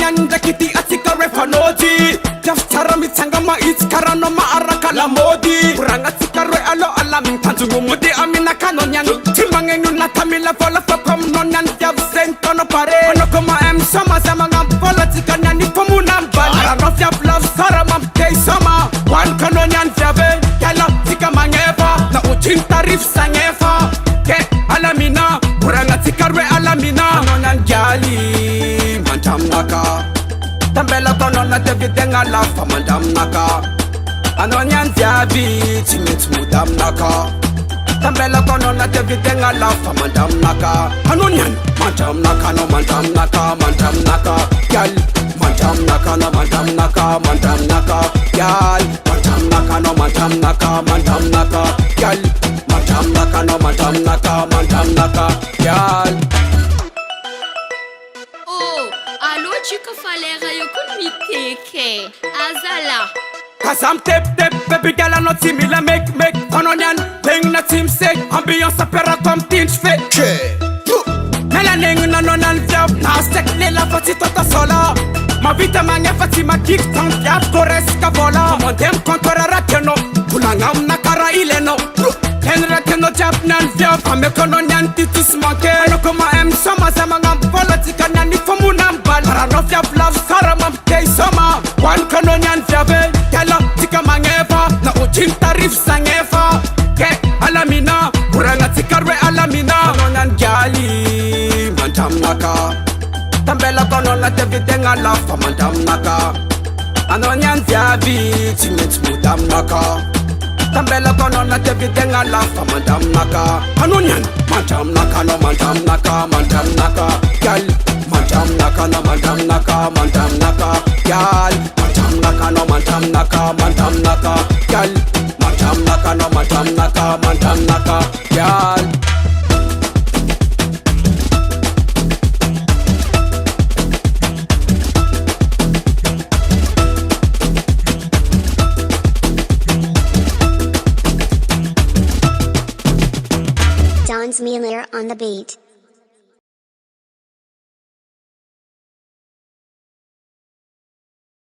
nyanda kiti atika refanoji Jaftara mitanga ma itkarano ma arakala modi Kuranga tikarwe alo alamin kanzungu mudi amina kanonyan Timangengu na tamila fola fokom nonyan Javzen kono pare Ono koma sama sama ngam politika nyani pomunambal Ararof yap love sara mam kei sama Wan kanonyan jave Kala tika mangeva Na uchin tarif sangefa Ke alamina Kuranga tikarwe alamina Nonyan gali Mantam naka Tambela kono na devi denga lafa mandam naka Anonyan diabi Timit mudam naka Tambela kono na devi denga lafa mandam naka Anonyan Mantam naka no mantam naka Gal Mantam naka no mantam naka Gal Mantam naka no mantam naka Gal Mantam naka no mantam naka Gal Oh, allo chica falera yo kun miteke azala Kasam tep baby girl not similar make Kononyan Peng na team sek Ambiance apera comme teen fait Nela nengu na nonan viab Na sek lela fati tota sola Ma vita mange fati ma kik tan viab Kores ka vola Mondem kontore rakeno Pulangam na kara ileno Ken rakeno jab nan viab Ame kononyan titus manke Ano koma sama sama ngam politika Nani fomu nambal Pararof yab love sara mam kei sama Wan kononyan viabe Kala tika mangeva Na uchin tarif sangefa Ke alamina Kuranga tikarwe alamina Kononyan gali Mantam naka Tambela kono na devi denga lafa mantam naka Anonyan viabi Timit mudam naka Tambela kono na devi denga lafa mantam naka Anonyan Mantam naka no mantam naka Gal Mantam naka no mantam naka Gal Mantam naka no mantam naka Gal Mantam naka no mantam naka Gal Don's Miller on the beat.